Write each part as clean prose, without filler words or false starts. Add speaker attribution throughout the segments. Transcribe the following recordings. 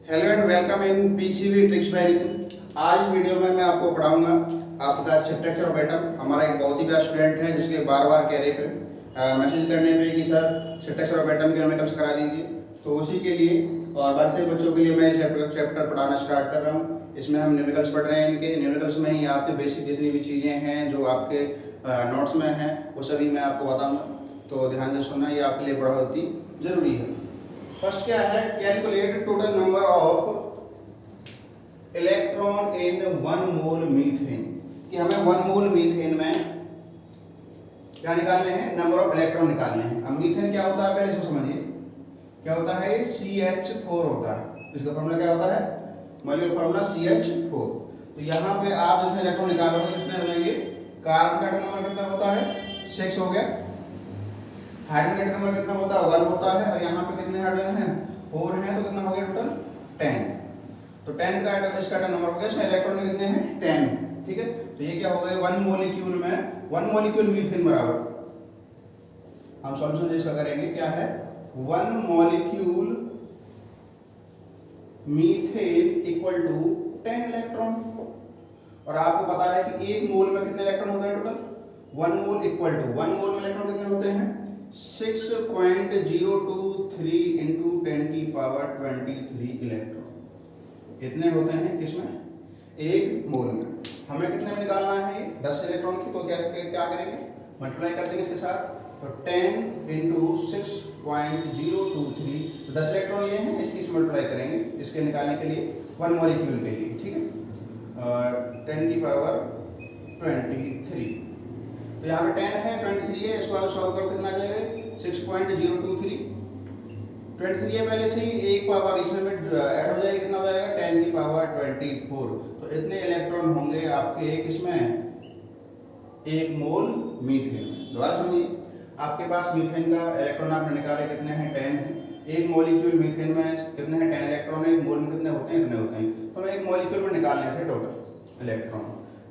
Speaker 1: Hello and welcome in PCB tricks bye Nitin. आज इस video में मैं आपको पढ़ाऊंगा आपका स्ट्रक्चर ऑफ एटम। हमारा एक बहुत ही प्यारा स्टूडेंट है जिसके बार बार कह रहे पे मैसेज करने पे कि सर स्ट्रक्चर ऑफ एटम के केमिकल्स करा दीजिए, तो उसी के लिए और बाकी सारे बच्चों के लिए मैं चैप्टर पढ़ाना स्टार्ट कर रहा हूँ। इसमें हम न्यूमेरिकल्स पढ़ रहे हैं। इनके न्यूमेरिकल्स में ही आपके बेसिक जितनी भी चीज़ें हैं जो आपके नोट्स में हैं वो सभी मैं आपको बताऊँगा, तो ध्यान से सुनना, ये आपके लिए बहुत ही ज़रूरी है। फर्स्ट क्या है, calculate total number of electron in 1 mole methane. कि हमें 1 मोल मीथेन में क्या निकालने हैं, नंबर ऑफ इलेक्ट्रॉन निकालने हैं। अब मीथेन क्या होता है पहले इसको समझिए। क्या होता है, CH4 होता है। इसका फॉर्मूला क्या होता है, मॉलिक्यूलर फॉर्मूला CH4। तो यहाँ पे आप इसमें इलेक्ट्रॉन निकालोगे कितने हो जाएंगे, कार्बन का नंबर कितना होता है 6 हो गया, हाइड्रोजन का नंबर कितना होता है 1 होता है, और यहाँ पे कितने हाइड्रोजन हैं 4 हैं, तो कितना हो गया टोटल 10। तो 10 का आइटम इसका नंबर हो गया। इसमें इलेक्ट्रॉन में कितने हैं 10, ठीक है। तो ये क्या हो गया 1 मॉलिक्यूल में 1 मॉलिक्यूल मीथेन बराबर, हम सॉल्यूशन इसका करेंगे क्या है 1 molecule methane equal to 10 electron. और आपको पता है कि 1 मोल में कितने इलेक्ट्रॉन होते हैं टोटल, 1 मोल इक्वल टू 1 मोल में इलेक्ट्रॉन कितने होते हैं 6.023 इंटू 10 की पावर 23 इलेक्ट्रॉन। इतने होते हैं किसमें, 1 मोल में। हमें कितने में निकालना है 10 इलेक्ट्रॉन की, तो क्या करेंगे मल्टीप्लाई कर देंगे इसके साथ। तो 10 इंटू 6.023, तो 10 इलेक्ट्रॉन ये हैं, इसकी मल्टीप्लाई करेंगे इसके निकालने के लिए 1 मॉलिक्यूल के लिए, ठीक है। 10 की पावर 23, तो यहाँ पे 10 है 23 है, इसको आप सॉल्व करो कितना आ जाएगा 6.023। 23 है पहले से ही, एक पावर इसमें ऐड हो जाएगा, कितना हो जाएगा 10 की पावर 24। तो इतने इलेक्ट्रॉन होंगे आपके किसमें 1 मोल मीथेन में। दोबारा समझिए, आपके पास मीथेन का इलेक्ट्रॉन आपने निकाले कितने हैं 10 हैं। 1 मॉलिक्यूल मीथेन में कितने हैं 10 इलेक्ट्रॉन, 1 मोल में कितने होते हैं इतने होते हैं। तो हमें 1 मॉलिक्यूल में निकालने थे total electron,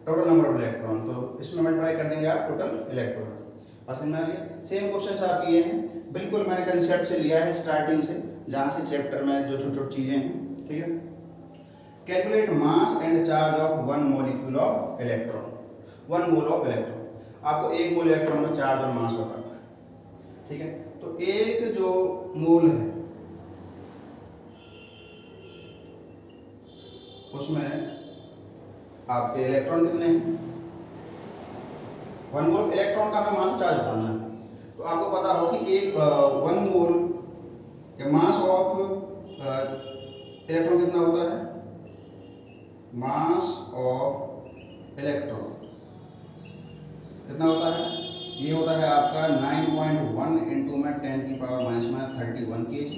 Speaker 1: total number of electron, तो इसमें मल्टीप्लाई कर देंगे आप टोटल इलेक्ट्रॉन। और समझ में आ गया। सेम क्वेश्चन आपके ये हैं, बिल्कुल मैंने कंसेप्ट से लिया है स्टार्टिंग से, जहाँ से चैप्टर में जो छोटी छोटी चीजें हैं, ठीक है। Calculate mass and charge of 1 molecule of electron. 1 mole of electron, आपको 1 मोल इलेक्ट्रॉन में चार्ज और मास बताना है, ठीक है। तो एक जो मोल है उसमें आपके इलेक्ट्रॉन कितने हैं, 1 मोल इलेक्ट्रॉन का हमें मास चार्ज बताना है। तो आपको पता हो कि एक 1 मोल या मास ऑफ इलेक्ट्रॉन कितना होता है, मास ऑफ इलेक्ट्रॉन कितना होता है, ये होता है आपका 9.1 इंटू में 10 की पावर माइनस में 31 kg,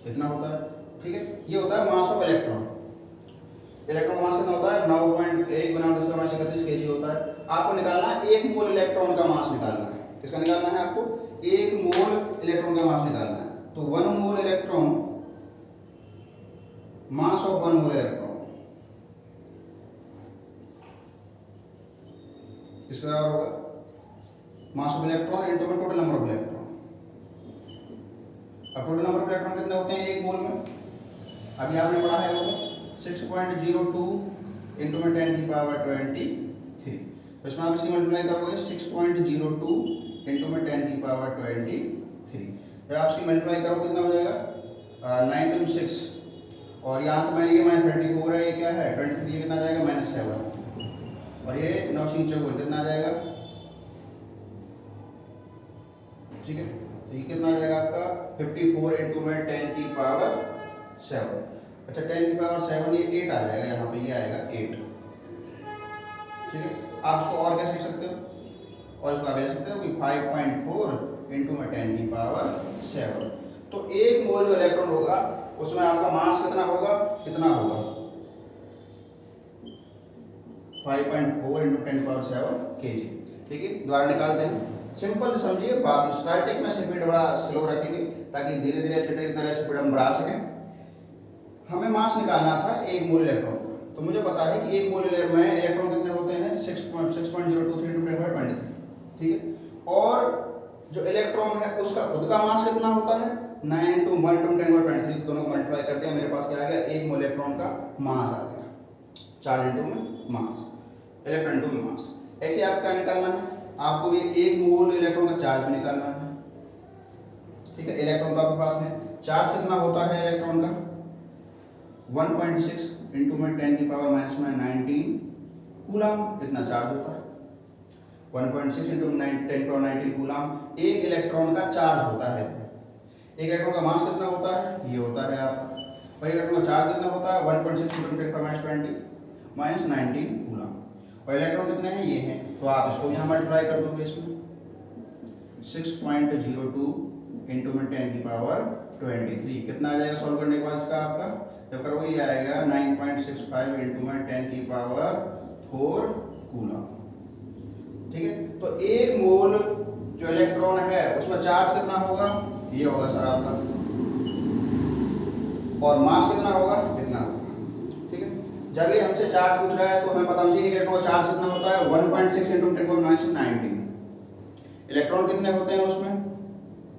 Speaker 1: इतना होता है, ठीक है। ये होता है mass of electron. Electron mass कितना होता है 9.1 गुना 10 में 31 kg होता है। आपको निकालना है 1 मोल इलेक्ट्रॉन का मास निकालना है। किसका निकालना है आपको, 1 मोल इलेक्ट्रॉन का मास निकालना है। तो 1 मोल electron, mass of 1 mole electron किसका बराबर होगा, मास ऑफ इलेक्ट्रॉन इनटू में टोटल नंबर ऑफ इलेक्ट्रॉन। अब टोटल नंबर ऑफ इलेक्ट्रॉन कितने होते हैं 1 मोल में, अभी आपने पढ़ा है वो 6.02 इंटू में 10 की पावर 23। तो इसमें आप इसी मल्टीप्लाई करोगे 6.02 इंटू में 10 की पावर 23। जब आप इसकी मल्टीप्लाई करो कितना हो जाएगा 9×6, और यहाँ से मैं ये -34 है, ये क्या है 23, ये कितना जाएगा -7, और ये 9 कितना आ जाएगा, ठीक है। तो ये कितना आ जाएगा आपका 54 इंटू में 10 की पावर 7। अच्छा 10 की पावर 7 ये 8 आ जाएगा, यहाँ पे ये आएगा 8, ठीक है। आप इसको और कैसे लिख सकते हो, और इसको आप लिख सकते हो कि 5.4 इंटू में 10 की पावर 7। तो 1 मोल जो इलेक्ट्रॉन होगा उसमें आपका मास कितना होगा, कितना होगा 5.4 इंटू 10 पावर 7 kg, ठीक है। द्वारा निकालते हैं, सिंपल समझिए बात। स्टार्टिंग में स्पीड बड़ा स्लो रखेंगे ताकि धीरे धीरे स्पीड हम बढ़ा सकें। हमें मास निकालना था 1 मोल इलेक्ट्रॉन, तो मुझे पता है कि 1 मोल में इलेक्ट्रॉन कितने होते हैं 6.023 इंटू 10 23, ठीक है। और जो इलेक्ट्रॉन है उसका खुद का मास कितना होता है 9 इंटू 1 इंटू 10⁻23 दोनों को मल्टीप्लाई करते हैं, मेरे पास क्या आ गया, एक मोल इलेक्ट्रॉन का मास आ गया, चार्ज इंटू में मास, इलेक्ट्रॉन इंटू में मास। ऐसे आप क्या निकालना है, आपको भी एक मोल इलेक्ट्रॉन का चार्ज भी निकालना है। ठीक है, इलेक्ट्रॉन तो आपके पास है, चार्ज कितना होता है इलेक्ट्रॉन का 1.6 इंटू में 10⁻⁻19 कूलम इतना चार्ज होता है। 1.6 इंटू 10⁻19 कूलम एक इलेक्ट्रॉन का चार्ज होता है। एक इलेक्ट्रॉन का मास कितना होता है, ये होता है आपका, और इलेक्ट्रॉन का चार्ज कितना होता है 1.6 इंटू 10⁻20 कूलम, और इलेक्ट्रॉन कितने हैं, ये हैं, तो आप इसको यहाँ मल्टीप्लाई कर दोगे, इसमें 6.02 इंटू में 10⁻23 कितना आ जाएगा सॉल्व करने के बाद इसका, आपका जब करोगे ये आएगा 9.65 इंटू में 10⁻4 कूलम। ठीक है, तो एक मोल जो इलेक्ट्रॉन है उसमें चार्ज कितना होगा, ये होगा सर आपका, और मास कितना होगा, इतना होगा। ठीक है, जब ये हमसे चार्ज पूछ रहा है तो हमें पता होना चाहिए इलेक्ट्रॉन का चार्ज कितना होता है 1.6 इंटू 10⁻19। इलेक्ट्रॉन कितने होते हैं उसमें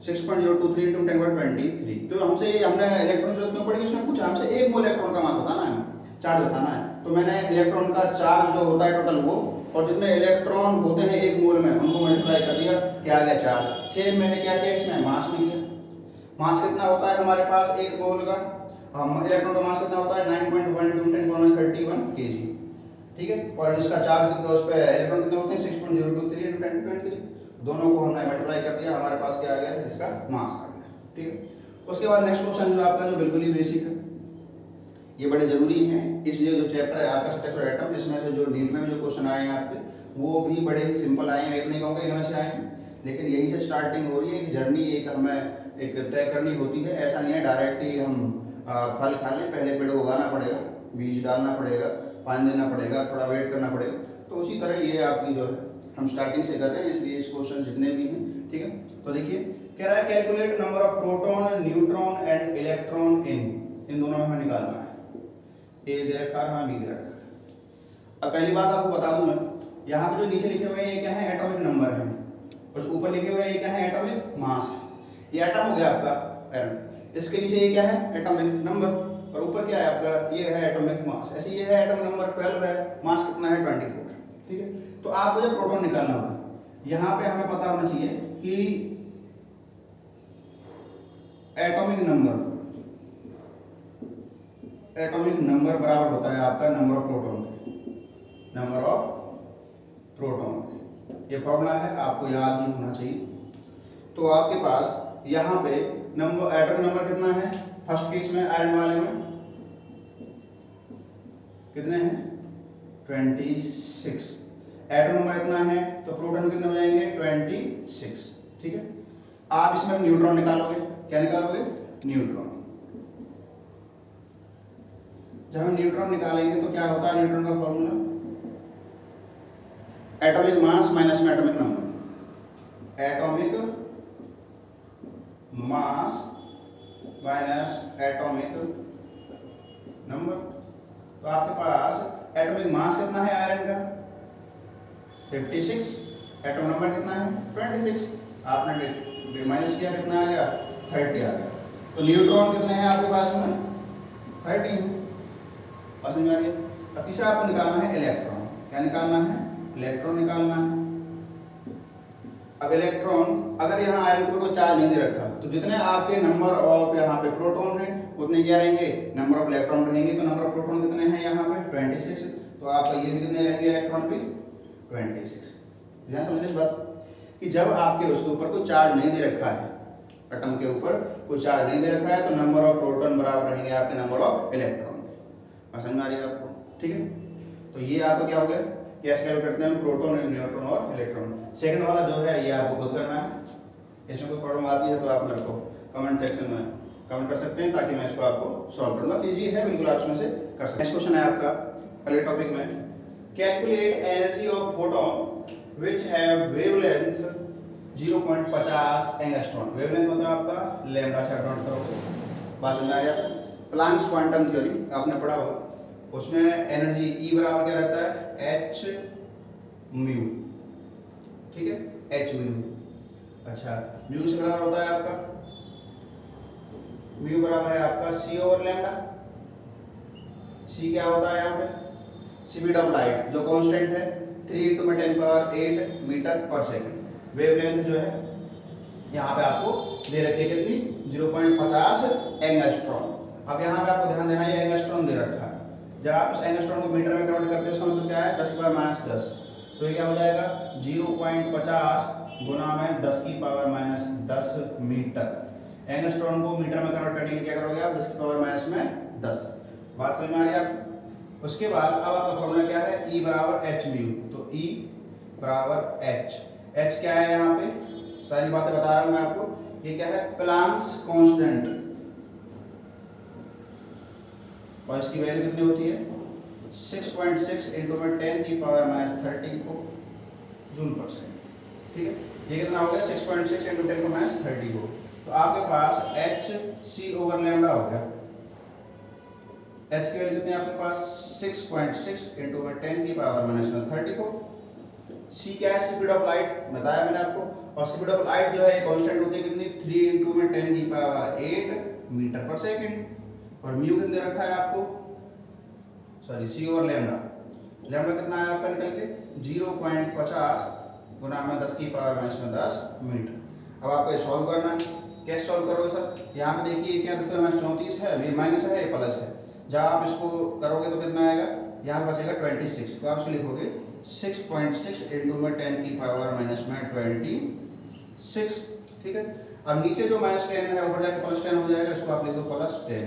Speaker 1: 6.023 इंटू 10⁻23। तो हमने इलेक्ट्रॉन की जरूरत क्यों पड़ेगी, उसने पूछा हमसे एक मोल इलेक्ट्रॉन का मास बताना है, चार्ज बताना है, तो मैंने इलेक्ट्रॉन का चार्ज जो होता है टोटल वो, और जितने इलेक्ट्रॉन होते हैं एक मोल में उनको मल्टीप्लाई कर दिया, क्या आ गया चार्ज। सेम मैंने क्या किया इसमें, मास में किया। मास कितना होता है हमारे पास एक मोल का, इलेक्ट्रॉन का मास कितना होता है 9.1 इंटू 10⁻31 kg। ठीक है, और इसका चार्ज कितना, उस पे इलेक्ट्रॉन कितने होते हैं 6.023 इंटू 10⁻23, दोनों को हमने मल्टीप्लाई कर दिया, हमारे पास क्या आ गया, इसका मास आ गया। ठीक है, उसके बाद नेक्स्ट क्वेश्चन जो आपका जो बिल्कुल ही बेसिक है, ये बड़े जरूरी हैं, इसलिए जो चैप्टर है आपका स्ट्रक्चर और एटम, इसमें से जो नीट में जो क्वेश्चन आए हैं आपके वो भी बड़े ही सिंपल आए हैं, इतने कहूँगा इनमें से आए हैं, लेकिन यही से स्टार्टिंग हो रही है, एक जर्नी एक हमें एक तय करनी होती है। ऐसा नहीं है डायरेक्ट ही हम फल खा लें, पहले पेड़ को उगाना पड़ेगा, बीज डालना पड़ेगा, पानी देना पड़ेगा, थोड़ा वेट करना पड़ेगा। तो उसी तरह ये आपकी जो है हम स्टार्टिंग से कर रहे हैं, इसलिए इस क्वेश्चन जितने भी हैं। ठीक है, तो देखिए कह रहा है calculate number of proton, neutron and electron in दोनों में हमें निकालना है। ए दे रखा है, हाँ बी दे रखा है। अब पहली बात आपको बता दूं मैं, यहाँ पे जो नीचे लिखे हुए हैं ये क्या है, एटॉमिक नंबर है, और जो ऊपर लिखे हुए हैं ये क्या है, एटॉमिक मास है। ये एटम हो गया आपका आयरन, इसके नीचे ये क्या है, एटॉमिक नंबर, और ऊपर क्या है आपका, ये है एटॉमिक मास। ऐसे ये है एटॉमिक नंबर 12 है, मास कितना है 24। ठीक है, तो आपको जब प्रोटॉन निकालना होगा, यहाँ पे हमें पता होना चाहिए कि एटॉमिक नंबर बराबर होता है आपका नंबर ऑफ प्रोटॉन। ये फॉर्मूला है, आपको याद ही होना चाहिए। तो आपके पास यहाँ पे नंबर, एटॉमिक नंबर कितना है, फर्स्ट केस में आयरन वाले में कितने हैं 26, एटॉमिक नंबर इतना है, तो प्रोटॉन कितने हो जाएंगे 26। ठीक है, आप इसमें न्यूट्रॉन निकालोगे, क्या निकालोगे, न्यूट्रॉन। जब हम न्यूट्रॉन निकालेंगे तो क्या होता है न्यूट्रॉन का फॉर्मूला, एटॉमिक मास माइनस में atomic number, atomic mass minus atomic number. तो आपके पास एटॉमिक मास कितना है आयरन का 56, एटॉमिक नंबर कितना है 26, आपने माइनस किया कितना आ गया 30 आ गया। तो न्यूट्रॉन कितने हैं आपके पास में 30, समझ में आ गया। अब तीसरा आपको निकालना है इलेक्ट्रॉन, क्या निकालना है, इलेक्ट्रॉन निकालना है। अब इलेक्ट्रॉन अगर यहाँ आयरन को चार्ज नहीं दे रखा, तो जितने आपके नंबर ऑफ यहाँ पे प्रोटॉन है उतने क्या रहेंगे, नंबर ऑफ इलेक्ट्रॉन रहेंगे। तो नंबर ऑफ प्रोटॉन कितने हैं यहाँ पे 26, तो आपका ये भी कितने रहेंगे इलेक्ट्रॉन भी 26। ध्यान समझने इस बात कि जब आपके उसके ऊपर कोई चार्ज नहीं दे रखा है, एटम के ऊपर कोई चार्ज नहीं दे रखा है, तो नंबर ऑफ प्रोटॉन बराबर रहेंगे आपके नंबर ऑफ इलेक्ट्रॉन। समझ में आ रही है आपको, ठीक है। तो ये आपका क्या हो गया, कैसे कैलकुलेट करते हैं प्रोटॉन, न्यूट्रॉन और इलेक्ट्रॉन। सेकंड वाला जो है ये आपको खुद करना है, इसमें कोई प्रॉब्लम आती है तो आप मेरे को कमेंट सेक्शन में कमेंट कर सकते हैं, ताकि मैं इसको आपको सॉल्व करूँगा। इजी है बिल्कुल, आप इसमें से कर सकते हैं। नेक्स्ट क्वेश्चन है आपका अगले टॉपिक में, calculate energy of photon which have wavelength 0.50 angstrom. Wavelength मतलब आपका लैम्डा से नोट करो, बात समझ आ रही है। प्लैंक्स क्वांटम थ्योरी आपने पढ़ा होगा, उसमें एनर्जी E बराबर क्या रहता है h म्यू, ठीक है, h म्यू। अच्छा, म्यू से बराबर होता है आपका म्यू बराबर है आपका सी ओवर लैम्डा। सी क्या होता है यहाँ पे, स्पीड ऑफ लाइट जो कांस्टेंट है 3 × 10⁸ मीटर पर सेकंड। वेवलेंथ जो है यहाँ पे आपको दे रखी है कितनी, 0.50 एंगस्ट्रॉम। अब यहाँ पे आपको ध्यान देना है एंगस्ट्रॉम दे रखा है। जब आप इस एंगस्ट्रॉम को मीटर में कन्वर्ट करते हो इसका मतलब क्या है 10⁻⁻10। तो ये क्या हो जाएगा 0.50 गुना में 10⁻⁻10 मीटर। एंगस्ट्रॉम को मीटर में कन्वर्ट करने के लिए क्या करोगे आप 10⁻⁻10। बात समझ में आ रही है आप। उसके बाद अब आपका फॉर्मूला क्या है, E बराबर एच म्यू। तो E बराबर एच, एच क्या है यहाँ पे सारी बातें बता रहा हूँ मैं आपको। ये क्या है प्लांक्स कांस्टेंट, और इसकी वैल्यू कितनी होती है 6.6 × 10⁻30 जूल पर सेकंड। ठीक है, ये कितना हो गया 6.6 × 10⁻30 को। तो आपके पास एच सी ओवर लैम्डा हो गया। एच की वैल्यू कितनी है आपके पास 6.6 × 10⁻30 को। सी क्या है स्पीड ऑफ लाइट बताया मैंने आपको, और स्पीड ऑफ लाइट जो है कांस्टेंट होती है कितनी 3 × 10⁸ मीटर पर सेकंड। और म्यू कितने रखा है आपको, sorry c over lambda. Lambda कितना है आपका निकल के 0.50 गुना में 10⁻10 मीटर। अब आपको ये सॉल्व करना है। कैसे सॉल्व करोगे सर, यहाँ पे देखिए क्या 10⁻34 है, ये माइनस है ये प्लस है। जब आप इसको करोगे तो कितना आएगा, यहाँ बचेगा 26। तो आप इसको लिखोगे 6.6 × 10⁻26। ठीक है, अब नीचे जो -10 है ऊपर जाके +10 हो जाएगा, इसको आप लिख दो +10।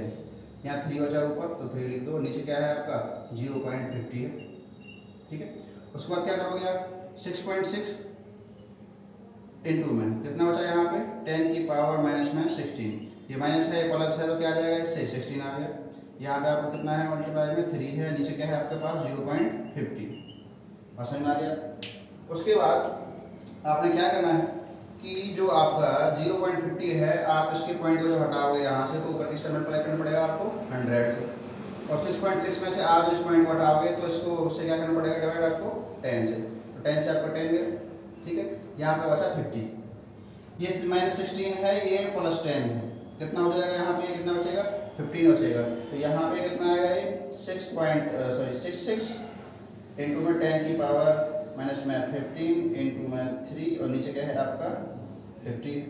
Speaker 1: यहाँ 3 बचा ऊपर तो 3 लिख दो, नीचे क्या है आपका 0.50 है। ठीक है, उसके बाद क्या करोगे आप 6.6 इंटू में कितना बचा यहाँ पे 10⁻⁻16। ये माइनस है प्लस है तो क्या आ जाएगा इससे 16 आ गया। यहाँ पे आपको कितना है मल्टीप्लाई में 3 है, नीचे क्या है आपके पास 0.50। समझ में आ गया। उसके बाद आपने क्या करना है कि जो आपका 0.50 है आप इसके पॉइंट को जो हटाओगे यहाँ से तो ऊपर मल्टीप्लाई करना पड़ेगा आपको 100 से, और 6.6 में से आप इस पॉइंट को हटाओगे तो इसको उससे क्या करना पड़ेगा डिवाइड आपको 10 से। तो 10 से आपका 10 गया। ठीक है, यहाँ पे बचा 50। ये -16 है, ये +10 है, कितना हो जाएगा यहाँ पे, कितना बचेगा 15 बचेगा। तो यहाँ पे कितना आएगा ये 66 इंटू में 10⁻⁻15 इंटू में 3 और नीचे क्या है आपका 50।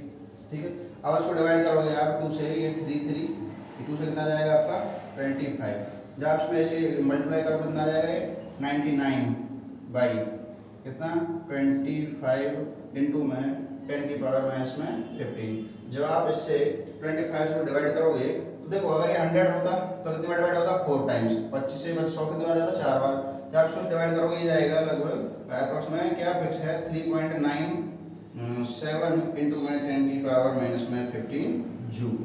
Speaker 1: ठीक है, अब इसको डिवाइड करोगे आप 2 से, ये 3 2 से कितना जाएगा आपका 25। जब आप इसमें ऐसे मल्टीप्लाई करोगे कितना जाएगा ये 99 बाई कितना 25 इंटू में 10⁻⁻15। जब आप इससे 25 को डिवाइड करोगे तो देखो अगर ये 100 होता तो कितने बार डिवाइड होता 4 टाइम्स। 25 से 100 कितने बार जाता 4 बार। जब आप इसको डिवाइड करोगे ये जाएगा लगभग अप्रोक्सीमेट क्या फिक्स है 3.97 इंटू में 10⁻⁻15 जूल।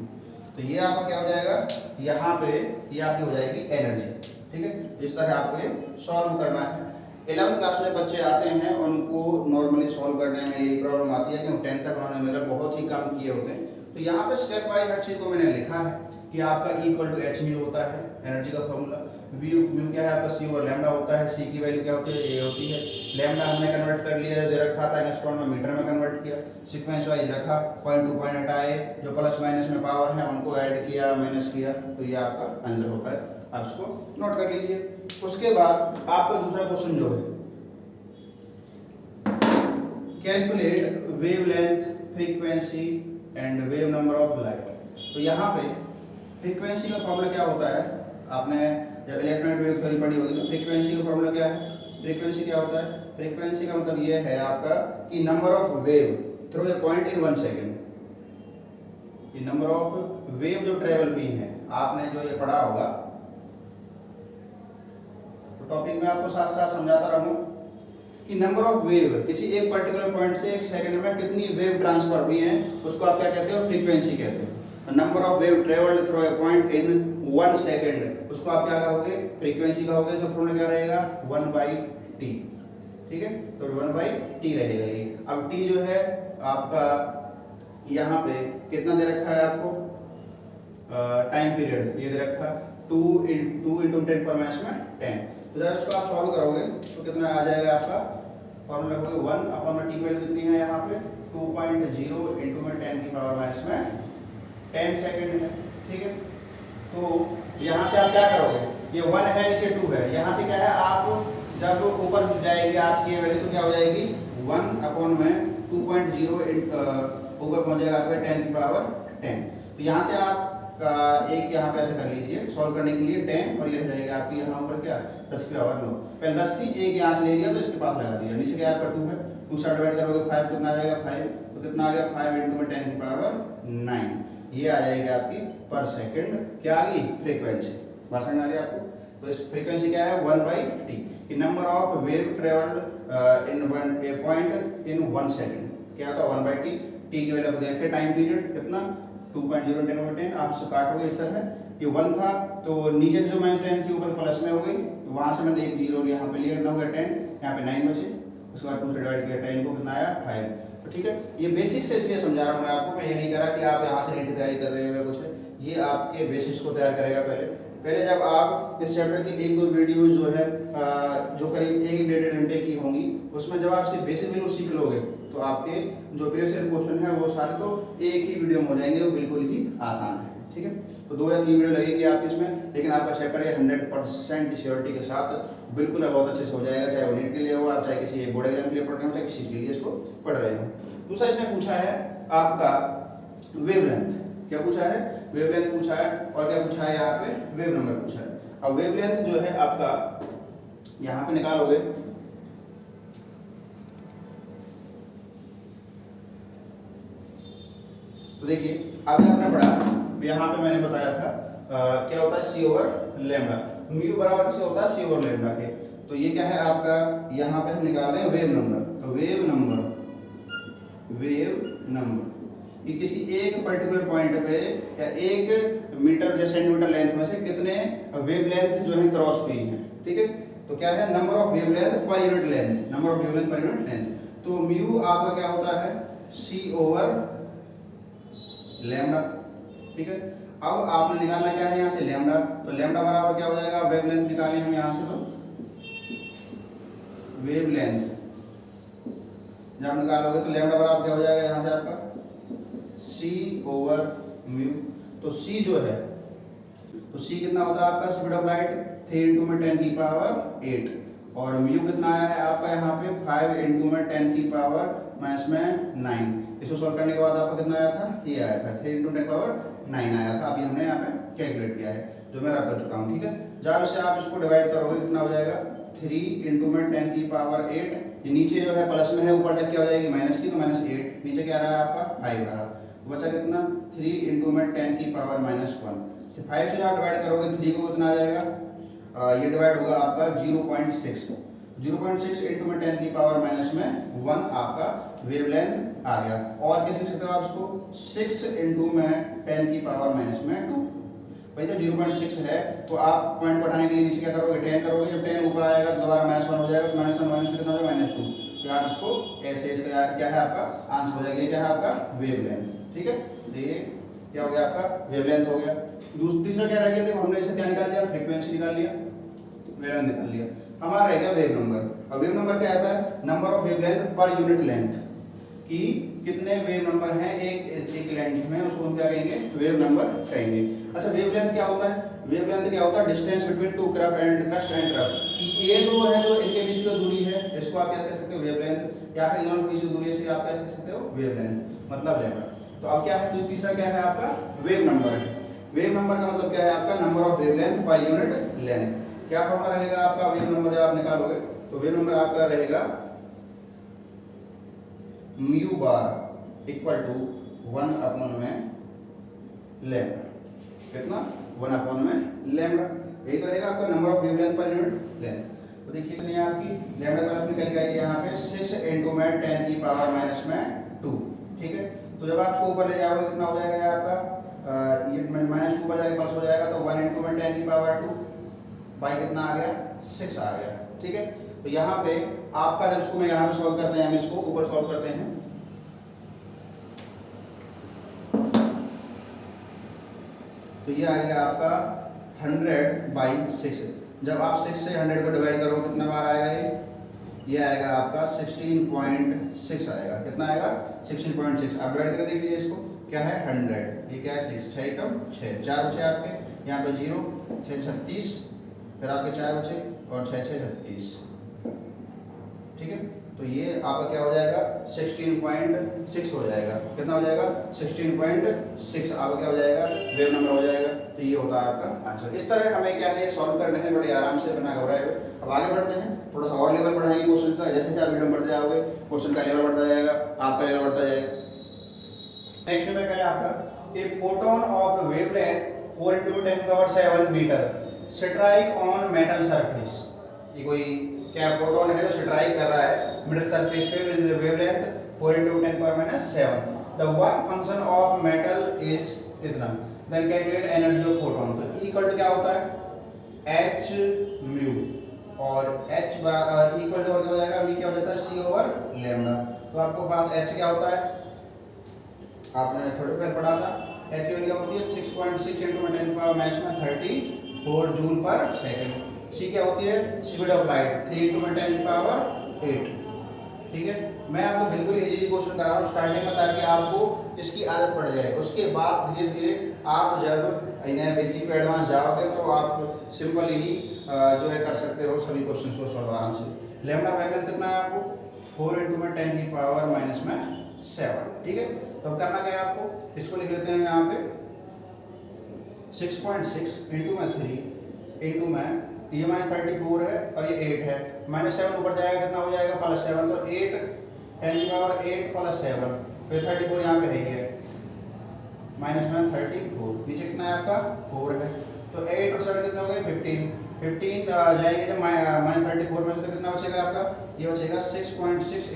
Speaker 1: तो ये आपका क्या हो जाएगा, यहाँ पे ये आपकी हो जाएगी एनर्जी। ठीक है, इस तरह आपको ये सॉल्व करना है। 11th क्लास में बच्चे आते हैं उनको नॉर्मली सॉल्व करने में यही प्रॉब्लम आती है कि 10 तक उन्होंने मेरे बहुत ही कम किए होते हैं। तो यहाँ पे स्टेप वाइज हर चीज़ को मैंने लिखा है कि आपका E = h म्यू होता है एनर्जी का फॉर्मूला। म्यू क्या है आपका सी ओवर लैम्डा होता है। सी की वैल्यू क्या होती है ए होती है। लैम्डा हमने कन्वर्ट कर लिया, दे रखा था एंगस्ट्रॉम में मीटर में कन्वर्ट किया, सीक्वेंस वाइज रखा, पॉइंट टू पॉइंट हटाए, जो प्लस माइनस में पावर है उनको ऐड किया माइनस किया, तो ये आपका आंसर होता है। आप इसको नोट कर लीजिए। उसके बाद आपका दूसरा क्वेश्चन जो है calculate wavelength frequency and wave number of light. तो यहाँ पे फ्रीक्वेंसी का फॉर्मूला क्या होता है, आपने जब इलेक्ट्रोमैग्नेटिक वेव थ्योरी पढ़ी होगी तो फ्रीक्वेंसी का फॉर्मूला क्या है, फ्रीक्वेंसी क्या होता है, फ्रीक्वेंसी का मतलब ये है आपका कि number of wave through a point in 1 second, कि नंबर ऑफ वेव जो ट्रेवल हुई है। आपने जो ये पढ़ा होगा तो टॉपिक में आपको साथ साथ समझाता रहूँ कि नंबर ऑफ वेव किसी एक पर्टिकुलर पॉइंट से 1 सेकंड में कितनी वेव ट्रांसफर हुई है उसको आप क्या कहते हो, फ्रीक्वेंसी कहते हैं। Number of wave travelled through a point in 1 second उसको आप क्या कहोगे, फ्रीक्वेंसी कहोगे। इसका फॉर्मूला क्या रहेगा 1/t। ठीक है, तो 1/t रहेगा ये। अब t जो है आपका यहाँ पे कितना दे रखा है आपको, टाइम पीरियड ये दे रखा 2 × 10⁻10। तो जब इसको आप सॉल्व करोगे तो कितना आ जाएगा आपका फॉर्मूला होगा 1/t की वैल्यू कितनी है यहाँ पे 2.0 × 10⁻10 सेकंड है। ठीक है। तो यहाँ से आप क्या करोगे, ये 1 है नीचे 2 है, यहाँ से क्या है आप जब ऊपर जाएगी आपकी वैल्यू तो क्या हो जाएगी 1 अपॉन में 2.0 ऊपर पहुंच जाएगा आपका 10 की पावर 10। तो यहाँ से आप एक यहाँ पे ऐसे कर लीजिए सॉल्व करने के लिए 10 और ये रह जाएगा आपकी यहाँ ऊपर क्या 10 की पावर 9। पहले 10 थी, एक यहाँ से ले लिया तो इसके पास लगा दिया, नीचे क्या आपका 2 है, 2 से डिवाइड करोगे 5 कितना आ जाएगा 5, तो कितना आ गया 5 इंटू में 10 की पावर 9, ये आ जाएगी आपकी पर सेकंड क्या आ गई फ्रीक्वेंसी। बात समझ आ रही है आपको। तो इस फ्रीक्वेंसी क्या है 1/t, कि number of wave travelled in one point in 1 second क्या होता है 1/t। टी की वैल्यू को देखिए टाइम पीरियड कितना 2.010/10, आप इससे काटोगे इस तरह, ये 1 था तो नीचे जो -10 थी ऊपर प्लस में हो गई, तो वहां से मैंने एक जीरो यहाँ पे लिया, कितना हो गया 10, यहाँ पे 9 बचे, उसके बाद 2 से डिवाइड किया 10 को कितना आया 5। तो ठीक है, ये बेसिक से इसलिए समझा रहा हूँ मैं आपको, मैं ये नहीं कह रहा कि आप यहाँ से नीट तैयारी कर रहे हो कुछ, ये आपके बेसिक्स को तैयार करेगा। पहले जब आप इस चैप्टर की 1-2 वीडियोस जो है जो करीब 1-1.5 घंटे की होंगी, उसमें जब आप सिर्फ बेसिक बिल्कुल सीख लोगे तो आपके जो प्रीवियस ईयर क्वेश्चन है वो सारे तो एक ही वीडियो में हो जाएंगे, वो बिल्कुल ही आसान है। ठीक है, तो 2 या 3 वीडियो लगेंगे आपके इसमें, लेकिन आपका चैप्टर ये 100% श्योरिटी के साथ बिल्कुल बहुत अच्छे से हो जाएगा, चाहे वो नीट के लिए हो, आप चाहे किसी बोर्ड एग्जाम के लिए पढ़ रहे हो, चाहे किसी के लिए इसको पढ़ रहे हो। दूसरा इसमें पूछा है आपका वेवलेंथ, क्या पूछा है वेवलेंथ पूछा है, और क्या पूछा है यहाँ पे वेव नंबर पूछा है। अब वेवलेंथ जो है आपका यहाँ पे निकालोगे तो देखिए अभी आपने पढ़ा, यहाँ पे मैंने बताया था क्या होता है सी ओवर लैम्डा, म्यू बराबर किसे होता है सी ओवर लैम्डा के। तो ये क्या है आपका, यहाँ पे हम निकाल रहे हैं वेव नंबर, तो वेव नंबर ये किसी एक पर्टिकुलर पॉइंट पे या 1 मीटर या सेंटीमीटर लेंथ में से कितने वेवलेंथ जो है क्रॉस हुई है। ठीक है, तो क्या है नंबर ऑफ वेवलेंथ पर unit length, number of wavelength पर यूनिट लेंथ। तो म्यू आपका क्या होता है सी ओवर लैम्डा। ठीक है, अब आपने निकालना क्या है यहाँ से लैम्डा, तो लैम्डा बराबर क्या हो जाएगा, वेवलेंथ निकालें हम यहाँ से, तो वेवलेंथ जब आप निकालोगे तो लैम्डा बराबर क्या हो जाएगा यहाँ से आपका सी ओवर म्यू। तो सी जो है तो सी कितना होता है आपका स्पीड ऑफ लाइट 3 इंटू में 10 की पावर 8, और म्यू कितना आया है आपका यहाँ पे 5 इंटू में 10 की पावर माइनस में 9। इसको सॉल्व करने के बाद आपका कितना आया था, ये आया था 3 इंटू 10 की पावर 9 आया था। अभी हमने यहाँ पे कैलकुलेट किया है जो मैं रख कर चुका हूँ। ठीक है, जब इससे आप इसको डिवाइड करोगे कितना हो जाएगा 3 इंटू में 10 की पावर 8, ये नीचे जो है प्लस में है, ऊपर तक क्या हो जाएगी माइनस की, तो -8, नीचे क्या रहा आपका 5 रहा, तो बचा कितना 3 इंटू में 10 की पावर -1। तो 5 से आप डिवाइड करोगे 3 को कितना आ जाएगा, ये डिवाइड होगा आपका 0.6 इंटू में 10 की पावर -1 आपका वेवलेंथ आ गया। और कैसे लिख सकते हो आप इसको 6 इंटू में 10 की पावर -2। भाई जब 0.6 है तो आप पॉइंट को हटाने के लिए नीचे क्या करोगे 10 करोगे, जब 10 ऊपर आएगा तो दोबारा -1 हो जाएगा, तो -1 कितना हो जाएगा -2। तो आप इसको ऐसे इसका क्या है आपका आंसर हो जाएगा, ये क्या है आपका वेवलेंथ। ठीक है, तो ये क्या हो गया आपका वेवलेंथ हो गया। तीसरा क्या रह गया, देखो हमने इसे क्या निकाल लिया, फ्रीक्वेंसी निकाल लिया, वेवलेंथ निकाल लिया, हमारा रह गया वेव नंबर। अब वेव नंबर क्या आता है नंबर ऑफ वेवलेंथ पर यूनिट लेंथ, कि कितने वेव नंबर हैं एक लेंथ में, उसको हम क्या कहेंगे वेव नंबर कहेंगे। अच्छा वेवलेंथ क्या होता है, वेवलेंथ क्या होता है distance between two crust and crust, ये दो है जो इनके बीच की दूरी है, इसको आप क्या कह सकते हो वेवलेंथ, या फिर इन दोनों के बीच की दूरी से आप क्या कह सकते हो वेवलेंथ मतलब लैम्डा। तो अब क्या है, तो तीसरा क्या है आपका वेव नंबर है। वेव नंबर का मतलब क्या है आपका नंबर ऑफ वेवलेंथ पर यूनिट लेंथ। क्या फॉर्मूला रहेगा आपका वेव नंबर जब आप निकालोगे, तो वेव नंबर आपका रहेगा mu bar equal to 1 upon में लैम्डा, कितना 1 अपॉन में लैम्डा, यही तो रहेगा आपका नंबर ऑफ वेवलेंथ पर यूनिट लेंथ। तो देखिए कितनी है आपकी लैम्डा का वैल्यू निकल गई यहाँ पे 6 इंटू में 10 की पावर -2। ठीक है, तो जब आप इसको ऊपर ले जाओगे कितना हो जाएगा आपका ये -2 पर जाके प्लस हो जाएगा, तो 1 इंटू में 10 की पावर 2 बाई कितना आ गया 6 आ गया। ठीक है, तो यहाँ पे आपका जब इसको मैं यहाँ पे सॉल्व करते हैं, हम इसको ऊपर सॉल्व करते हैं, तो ये आ गया आपका 100/6। जब आप 6 से 100 को डिवाइड करो कितना बार आएगा, ये आएगा आपका 16.6 आएगा, कितना आएगा 16.6। आप डिवाइड करके देख लीजिए इसको क्या है 100, ये क्या है 6, 6 कम 6, 4 बचे आपके, यहाँ पे 0, 6 36, फिर आपके 4 बचे और 6 6 36, ठीक है। तो ये आपका क्या हो जाएगा 16.6 हो जाएगा, कितना हो जाएगा 16.6 आपका क्या हो जाएगा वेव नंबर हो जाएगा। तो ये होता है आपका आंसर। इस तरह हमें क्या है सॉल्व करने हैं बड़े आराम से, बिना घबराए हुए। अब आगे बढ़ते हैं, थोड़ा सा और लेवल बढ़ाएंगे क्वेश्चन का। जैसे जैसे आप वीडियो में बढ़ते जाओगे क्वेश्चन का लेवल बढ़ता जाएगा, आपका लेवल बढ़ता जाएगा। नेक्स्ट नंबर क्या है आपका, a photon of wavelength 4 × 10⁷ meter strike on metal surface. ये कोई क्या फोटोन है जो स्ट्राइक कर रहा है मेटल सरफेस पे with wavelength 4 × 10⁷। The work function of metal is इतना, then calculate energy of photon. तो इक्वल टू क्या होता है h म्यू, और h इक्वल टू क्या हो जाएगा, v क्या हो जाता है c/λ। तो आपको पास h क्या होता है, आपने थोड़े पहले पढ़ा था, h की वैल्यू क्या होती है 6.6 × 10⁻34 जूल पर सेकंड। c क्या होती है स्पीड ऑफ लाइट 3 × 10⁸। ठीक है, मैं आपको बिल्कुल इजी क्वेश्चन करा रहा हूँ स्टार्टिंग में, ताकि आपको इसकी आदत पड़ जाए। उसके बाद धीरे धीरे आप जब इन्हें बेसिक पे एडवांस जाओगे तो आप सिंपल ही जो है कर सकते हो सभी क्वेश्चन को सॉल्व आराम से। लैम्डा वैल्यू कितना है आपको 4 × 10⁻⁷। ठीक है, तो अब करना क्या है आपको, इसको लिख लेते हैं यहाँ पे 6.6 × 3 इंटू में ये -34 है और ये 8 है, -7 ऊपर जाएगा कितना हो जाएगा +7। तो 8 10⁸ +7, फिर 34 यहाँ पे है ही है, -34, नीचे कितना है आपका 4 है। तो 8 और 7 कितने हो गए 15 जाएंगे जब -34 में से, तो कितना बचेगा आपका, ये बचेगा 6.6 ×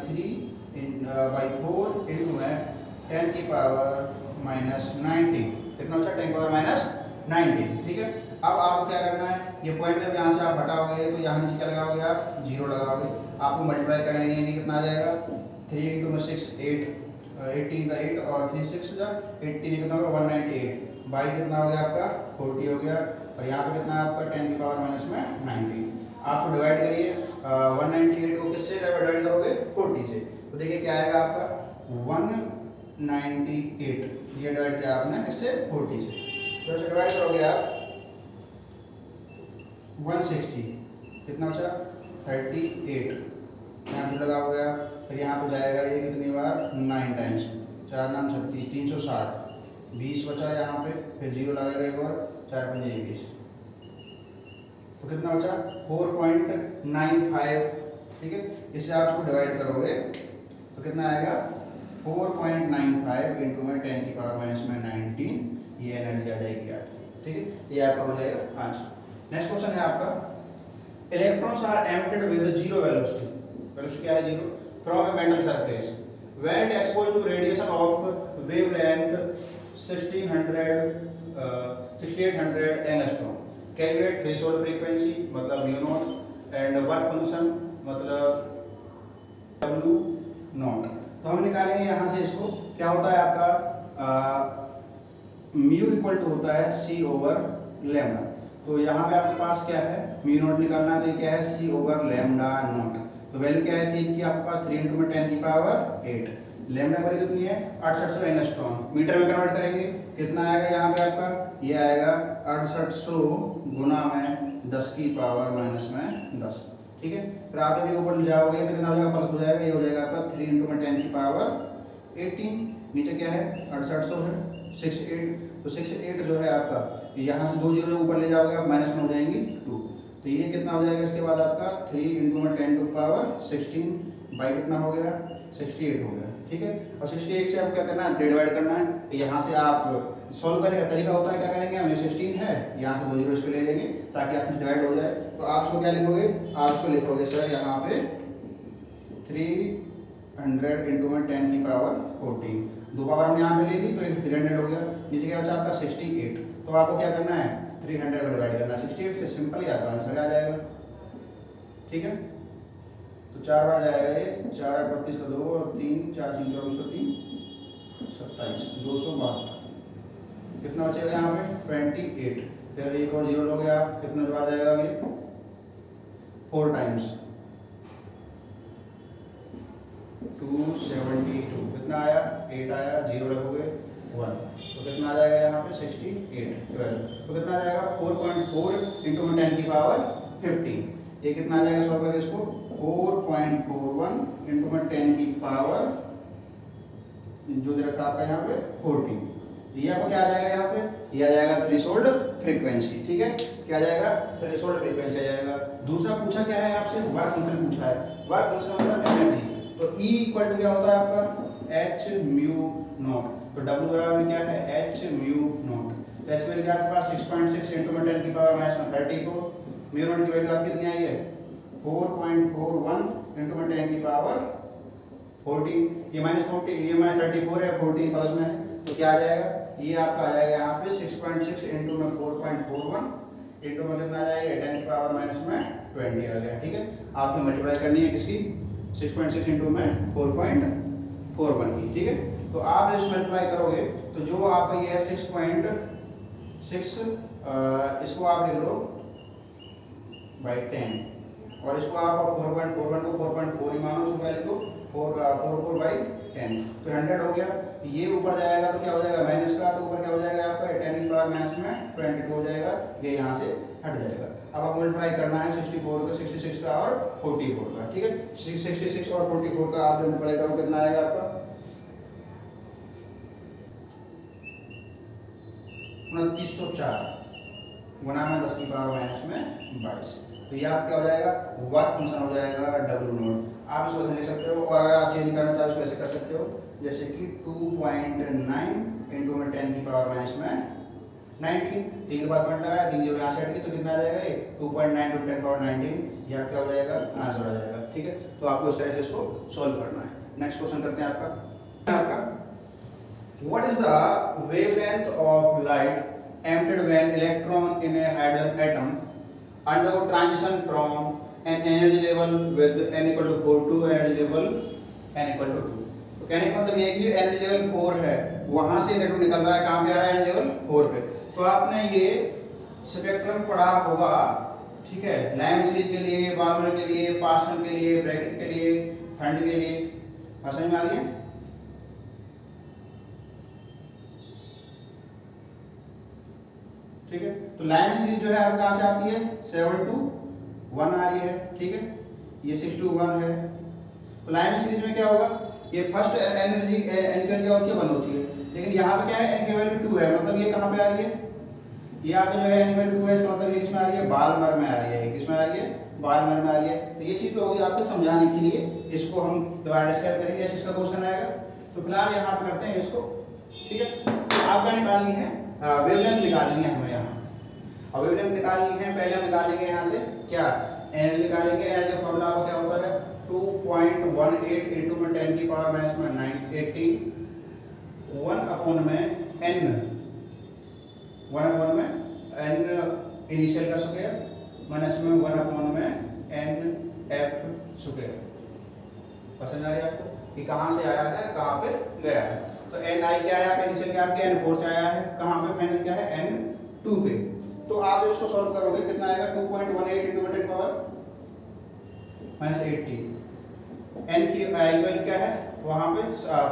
Speaker 1: 3/4 इंटू में 10⁻⁻19, कितना बचा 10⁻⁻19। ठीक है, अब आपको क्या करना है, ये पॉइंट जब यहाँ से आप हटाओगे तो यहाँ नीचे क्या लगाओगे आप 0 लगाओगे। आपको मल्टीप्लाई करना है, ये कितना आ जाएगा 3 × 6 8, 18 का 8 और 3 6 का 18, कितना होगा 198, बाई कितना हो गया आपका 40 हो गया, और यहाँ पे कितना है आपका 10⁻⁻19। आप उसको डिवाइड करिए 198 को किससे डिवाइड करोगे 40 से, तो देखिए क्या आएगा आपका 198, ये डिवाइड किया आपने इससे 40 से, तो इसे डिवाइड करोगे आप 160, कितना बचा 38, यहाँ पे लगाओगे आप, फिर यहाँ पे जाएगा ये कितनी बार 9 टाइम्स, 4 9 36 360, 20 बचा यहाँ पे, फिर 0 लगेगा एक और, 4 5 20, तो कितना बचा 4.95। ठीक है, इसे आप इसको डिवाइड करोगे तो कितना आएगा 4.95 इंटू में 10⁻⁻19, ये एनर्जी आ जाएगी आपकी। ठीक है, ये आपका हो जाएगा आंसर। नेक्स्ट क्वेश्चन है आपका, electrons are emitted with 0 velocity, velocity क्या है 0, from a metal surface when exposed to radiation of wavelength 6800 angstrom. Calculate threshold frequency मतलब μ0 एंड वर्क फंक्शन मतलब W0। तो हम निकालेंगे यहाँ से इसको, क्या होता है आपका म्यू इक्वल टू होता है c/λ। तो यहाँ पे आपके पास क्या है μ0 निकालना है, तो क्या है c/λ0। तो वैल्यू क्या है c की आपके पास 3 × 10⁸। लैम्डा की वैल्यू कितनी है 6800 एंगस्ट्रॉम, मीटर में कन्वर्ट करेंगे कितना आएगा यहाँ पे आपका, ये आएगा 6800 गुना में 10⁻⁻10। ठीक है, फिर आप जब ऊपर जाओगे तो कितना हो जाएगा प्लस हो जाएगा, ये हो जाएगा आपका 3 × 10⁻18, नीचे क्या है 6800 है 68, तो 68 जो है आपका यहाँ से 2 जीरो ऊपर ले जाओगे आप माइनस में हो जाएंगी 2, तो ये कितना हो जाएगा इसके बाद आपका 3 × 10⁻16 बाई कितना हो गया 68 हो गया। ठीक है, और 68 से आपको क्या करना है 3 डिवाइड करना है। तो यहाँ से आप सॉल्व करने का तरीका होता है, क्या करेंगे हम 16 है यहाँ से 2 जीरो इस पे ले लेंगे ताकि यहाँ से डिवाइड हो जाए। तो आप इसको क्या लिखोगे, आप इसको लिखोगे सर यहाँ पे 300 × 10⁻14, 2 पावर हमने यहाँ पे ले ली तो 300 हो गया, नीचे क्या बचा आपका 68। तो आपको क्या करना है 300 को डिवाइड करना है 68 से, सिंपल ही आपका आंसर आ जाएगा। ठीक है, तो 4 बार जाएगा ये 4 8 32 का 2 और 3 4 3 24 और 3 27 272, कितना बचेगा यहाँ पे 28, फिर एक और जीरो लोगे आप कितना जवाब जाएगा अभी 4 टाइम्स 272 कितना आया 8 आया, 0 रखोगे 1 तो कितना आ जाएगा यहाँ पे 68 12 तो कितना आ जाएगा 4.4 इंटू में 10 की पावर 15। ये कितना आ जाएगा सॉल्व करके इसको 4.41 इंटू में 10 की पावर जो दे रखा आपका यहाँ पे 14। ये आपको क्या आ जाएगा यहाँ पे, ये आ जाएगा थ्रेशोल्ड फ्रीक्वेंसी। ठीक है, क्या आ जाएगा थ्रेशोल्ड फ्रीक्वेंसी आ जाएगा। दूसरा पूछा क्या है आपसे, वर्क फंक्शन पूछा है। वर्क फंक्शन मतलब एनर्जी, तो E इक्वल टू क्या होता है आपका h म्यू नॉट, तो W बराबर क्या है h म्यू नॉट। तो h की वैल्यू आपके पास 6.6 इंटू में 10 की पावर -34, म्यू नॉट की वैल्यू आपकी कितनी आई है 4.41 इंटू में 10 की पावर 14। ये -40 ये -34 है, 14 प्लस में है तो क्या आ जाएगा, ये आपका आ जाएगा यहाँ पे 6.6 इंटू में 4.41 इंटू में कितना आ जाएगा 10 की पावर -20 आ गया। ठीक है, आपको मल्टीप्लाई करनी है किसकी 6.6 इंटू में 4.41 की। ठीक है, तो आप इस मल्टीप्लाई करोगे तो जो आपका ये है 6.6 इसको आप लिख लो बाई 10 और इसको आप 4.41 को 4.4 ही मानो, उसको क्या लिख दो 4/10 तो 100 हो गया। ये ऊपर जाएगा तो क्या हो जाएगा माइनस का, तो ऊपर क्या हो जाएगा आपका 10 की पावर -22 हो जाएगा, ये यहाँ से हट जाएगा। अब आप मल्टीप्लाई करना है 64 का 66 का और 44 का। ठीक है, 66 और 44 का आप जब मल्टीप्लाई करो कितना आएगा आपका 2904 गुना में 10 की पावर -22। तो ये आप क्या हो जाएगा वर्क फंक्शन हो जाएगा W नोट। आप इसको लिख सकते हो और अगर आप चेंज करना चाहो इसको ऐसे कर सकते हो जैसे कि 2.9 इंटू में 10 की पावर -19। 3 के बाद पॉइंट लगाया, 3 जब यहाँ से हट गई तो कितना आ जाएगा ये 2.9 इंटू 10 पावर 19, ये आप क्या हो जाएगा आंसर आ जाएगा। ठीक है, तो आपको इस तरह से इसको सॉल्व करना है। नेक्स्ट क्वेश्चन करते हैं आपका what is the wavelength of light emitted when electron in a hydrogen atom undergo transition from an energy level with n equal to 4 to energy level n equal to 2। तो कहने का मतलब ये है कि एनर्जी लेवल 4 है वहां से इलेक्ट्रॉन निकल रहा है, कहां पे आ रहा है एनर्जी लेवल 4 पे। तो आपने ये स्पेक्ट्रम पढ़ा होगा, ठीक है, लाइन सीरीज के लिए, बार्मर के लिए, पास्टन के लिए, ब्रैकेट के लिए, फंड के लिए, समझ में आ रही है। ठीक है, तो लाइन सीरीज जो है आपके कहां से आती है 7 to 1 आ रही है। ठीक है, ये 6 to 1 है। तो लाइन सीरीज में क्या होगा, ये फर्स्ट एनर्जी एन की वैल्यू क्या होती है 1 होती है, लेकिन यहाँ पे क्या है एन की वैल्यू 2 है, मतलब ये कहाँ पे आ रही है, ये आपका जो है एन की वैल्यू 2 है, इसका मतलब ये किसमें आ रही है बार्मर में आ रही है। किसमें आ रही है बार्मर में आ रही है। तो ये चीज तो होगी आपको समझाने के लिए, इसको हम दोबारा डिस्कस करेंगे जैसे इसका क्वेश्चन आएगा। तो फिलहाल यहाँ पे करते हैं इसको। ठीक है, आपका निकालनी है वेवलेंथ निकालनी है हमें यहाँ, और वेवलेंथ निकालनी है पहले हम निकालेंगे यहाँ से क्या एनर्जी निकालेंगे। एनर्जी का फॉर्मूला आपका क्या होता है 2.18 इंटू में 10 की पावर -18 1 अपॉन में n इनिशियल का स्क्वायर माइनस में 1 अपॉन में n f स्क्वायर। पसंद आ रही है आपको कि कहाँ से आया है कहाँ पे गया है। तो n i क्या है आपका इनिशियल क्या आपके n4 से आया है, कहाँ पे फाइनल क्या है n2 पे। तो आप इसको सॉल्व करोगे कितना आएगा 2.18 इंटू 10 पावर -18 n की वैल्यू क्या है वहां पे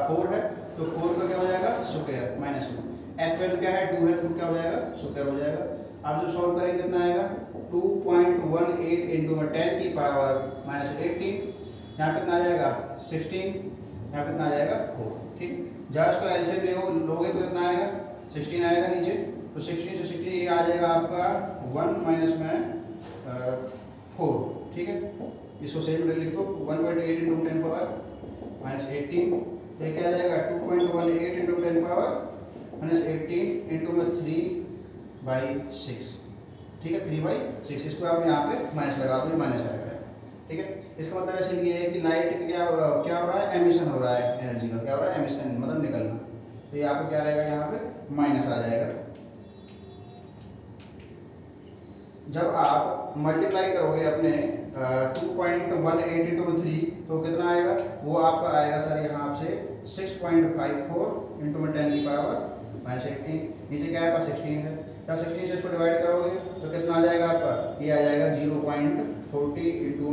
Speaker 1: 4 है, तो 4 का क्या हो जाएगा स्क्वायर माइनस में f वैल्यू क्या है 2 है, तो क्या हो जाएगा स्क्वायर हो जाएगा। आप जब सॉल्व करेंगे कितना आएगा 2.18 इंटू 10 की पावर -18, यहाँ पे कितना आ जाएगा 16, यहाँ पे कितना आ जाएगा 4। ठीक, जब इसका एलसीएम लोगे तो कितना आएगा 16 आएगा नीचे, तो 16 से 16 ये आ जाएगा आपका 1 माइनस में 4। ठीक है, इसको सेम लिख दो 1.8 इंटू 10 पावर -18, ये क्या आ जाएगा 2.18 इंटू 10 पावर -18 इंटू में 3/6। ठीक है, 3/6 इसको आप यहाँ पे माइनस लगा दो, माइनस आएगा। ठीक है, इसका मतलब ऐसे ये है कि लाइट क्या हो रहा है एमिशन हो रहा है, एनर्जी का क्या हो रहा है एमिशन मतलब निकलना। तो ये आपको क्या रहेगा यहाँ पे माइनस आ जाएगा। जब आप मल्टीप्लाई करोगे अपने 2.18 इंटू 3 तो कितना आएगा, वो आपका आएगा सर यहाँ से 6.54 इंटू 10 की पावर -18, नीचे क्या है आपका 16 है। जब 16 से इसको डिवाइड करोगे तो कितना आ जाएगा आपका, ये आ जाएगा 0.40 इंटू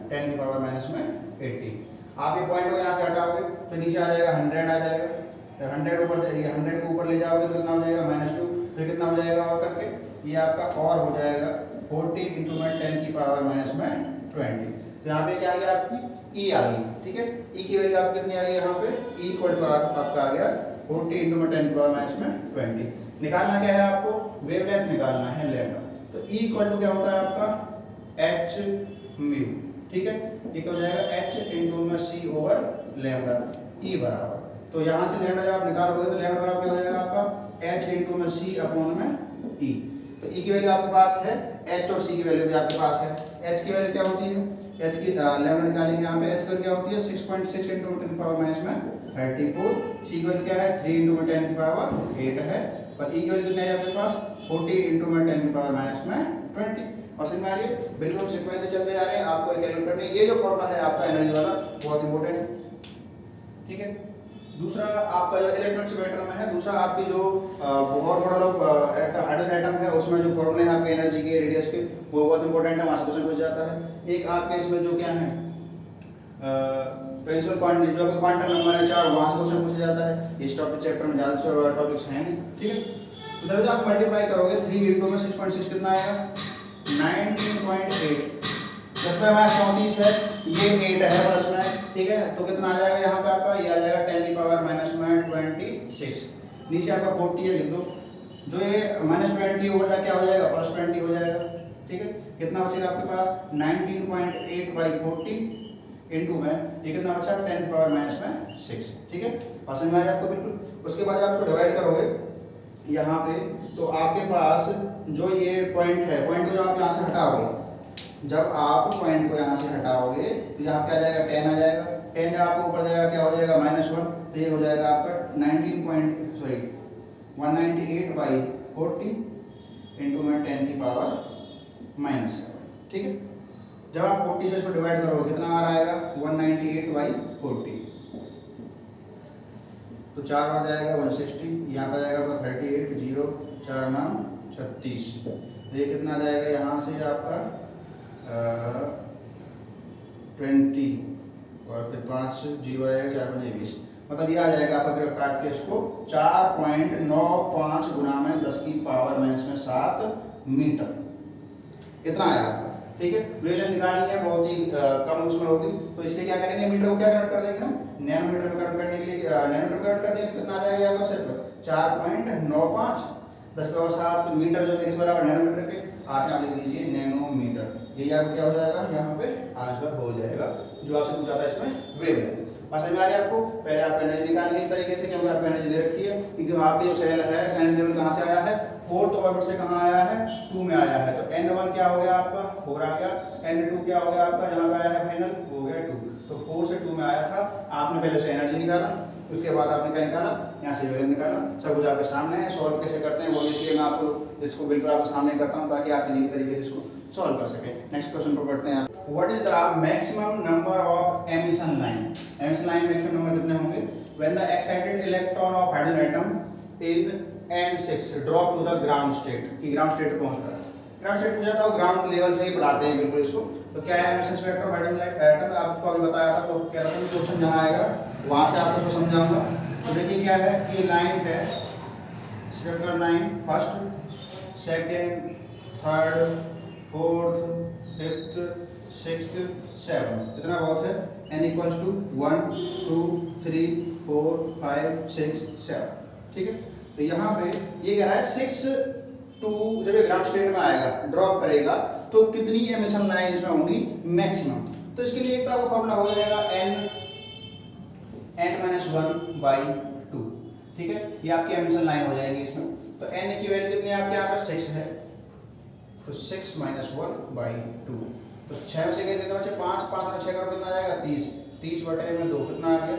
Speaker 1: 10 की पावर -18। आप ये पॉइंट को यहाँ से हटाओगे तो नीचे आ जाएगा 100 आ जाएगा, 100 ऊपर जाएगा, 100 को ऊपर ले जाओगे तो कितना हो जाएगा -2, फिर कितना हो जाएगा और करके ये आपका और हो जाएगा 40 × 10⁻⁻20। तो यहाँ पे क्या आ गया आपकी ई आ गई, ठीक है। ई की वैल्यू आपकी कितनी आ गई यहाँ पे, ई इक्वल टू आपका आ गया 40 × 10⁻20। निकालना क्या है आपको, वेवलेंथ निकालना है लैम्डा। तो ई इक्वल टू क्या होता है आपका h म्यू, ठीक है। ये क्या हो जाएगा h × c/लैम्डा ई बराबर। तो यहाँ से लैम्डा जब आप निकालोगे तो लैम्डा बराबर क्या हो जाएगा आपका h × c/e। तो ई की वैल्यू आपके पास है, h और c की वैल्यू भी आपके पास है। h की वैल्यू क्या होती है, h की लैम्डा निकालेंगे यहाँ पे, h की वैल्यू क्या होती है 6.6 × 10⁻34, c की वैल्यू क्या है 3 × 10⁸ है, और e की वैल्यू कितनी है आपके पास 40 × 10⁻20। और समझ में आ रही है, बिल्कुल सीक्वेंस से चलते जा रहे हैं, आपको कैलकुलेट करनी है। ये जो फॉर्मूला है आपका एनर्जी वाला बहुत इंपॉर्टेंट है, ठीक है। दूसरा आपका जो इलेक्ट्रॉनिक स्पेक्ट्रम में है, दूसरा आपकी जो बहुत बड़ा हाइड्रोजन एटम है उसमें जो फॉर्मूले हैं आपके एनर्जी के, रेडियस के, वो बहुत इंपॉर्टेंट है, वहां से क्वेश्चन पूछ जाता है। एक आपके इसमें जो क्या है प्रिंसिपल क्वांटिटी जो आपका क्वांटम नंबर है 4, वहां से क्वेश्चन पूछा जाता है। इस टॉपिक चैप्टर में ज्यादा टॉपिक्स हैं नहीं, ठीक है। तो जब आप मल्टीप्लाई करोगे 3 × 6.6 कितना आएगा 19.8, 10⁻34 है, ये 8 है प्लस में, ठीक है। तो कितना आ जाएगा यहाँ पे आपका, ये आ जाएगा 10⁻26। नीचे आपका 40 है, लिख दो। जो ये -20 ऊपर जाके क्या हो जाएगा +20 हो जाएगा, ठीक है। कितना बचेगा आपके पास 19.8/40 इनटू में ये कितना बचा 10⁻6, ठीक है। और समझ में आ रहा है आपको बिल्कुल। उसके बाद आप इसको डिवाइड करोगे यहाँ पे, तो आपके पास जो ये पॉइंट है, पॉइंट को जो आप यहाँ से हटाओगे, जब आप पॉइंट को यहाँ से हटाओगे तो यहाँ क्या जाएगा 10 आ जाएगा, 10 जब आपको ऊपर जाएगा क्या हो जाएगा -1, तो ये हो जाएगा आपका 198/40 इनटू में 10⁻⁻7, ठीक है। जब आप 40 से इसको डिवाइड करोगे कितना आ रहा है 198/40, तो 4 बार जाएगा 160, यहाँ पर जाएगा 38, 0 4 9 36। ये कितना आ जाएगा यहाँ से आपका 20 और फिर 5 0 आएगा, 4 5 20, मतलब ये आ जाएगा आपका काट के इसको 4.95 × 10⁻⁻7 मीटर, इतना आया आपका, ठीक है। वेवलेंथ निकालनी है, बहुत ही कम उसमें होगी, तो इसलिए क्या करेंगे मीटर को क्या कन्वर्ट कर देंगे हम नैनोमीटर में कन्वर्ट करने के लिए, नैनोमीटर कन्वर्ट कर देंगे, कितना आ जाएगा आपका सिर्फ 4.95 10⁻7 मीटर जो है इस बराबर नैनोमीटर के, आप यहाँ लिख लीजिए नैनोमीटर। ये आपको क्या हो जाएगा यहाँ पे आंसर हो जाएगा जो आपसे पूछा था इसमें वेवलेंथ। समझ में आ रही है आपको। पहले आप एनर्जी निकालेंगे इस तरीके से, क्योंकि आपको एनर्जी दे रखी है, क्योंकि आपकी जो सेल है एनर्जी लेवल कहाँ से आया है 4th ऑर्बिट से कहाँ आया है 2 में आया है, तो n1 क्या हो गया आपका 4 आ गया, n2 क्या हो गया आपका जहाँ पे आया है फाइनल हो गया 2, तो 4 से 2 में आया था। आपने पहले से एनर्जी निकाला, उसके बाद आपने क्या निकाला यहाँ से वेवलेंथ निकाला, सब कुछ आपके सामने है। सॉल्व कैसे करते हैं वो इसलिए मैं आपको इसको बिल्कुल आपके सामने करता हूँ ताकि आप इजी तरीके से इसको सॉल्व कर सकें। नेक्स्ट क्वेश्चन पर बढ़ते हैं। What is the maximum number of emission line, emission line maximum number कितने होंगे when the excited electron of hydrogen atom in N6 drop to the ground state, कि ग्राउंड स्टेट पे पहुंच रहा है। ग्राउंड स्टेट पूछा था, वो ग्राउंड लेवल से ही पढ़ाते हैं बिल्कुल इसको। तो क्या है emission spectrum of hydrogen atom, आपको अभी बताया था, तो क्या रहता है क्वेश्चन जहां आएगा वहां से आपको इसको समझाऊंगा। तो देखिए क्या है कि लाइन है spectrum line, first second third fourth fifth sixth seven, इतना बहुत है, n = 1 2 3 4 5 6 7, ठीक है। तो यहाँ पे ये कह रहा है 6 टू जब ये ग्राउंड स्टेट में आएगा ड्रॉप करेगा तो कितनी एमिशन लाइन इसमें होंगी मैक्सिमम। तो इसके लिए एक तो आपका फॉर्मूला हो जाएगा n-1/2, ठीक है। ये आपकी एमिशन लाइन हो जाएगी इसमें। तो n की वैल्यू कितनी है आपके यहाँ पर 6 है, तो 6 - 1/2, तो 6 में से कितने बचे 5 5 और 6 का कितना आ जाएगा 30, 30/2 कितना आ गया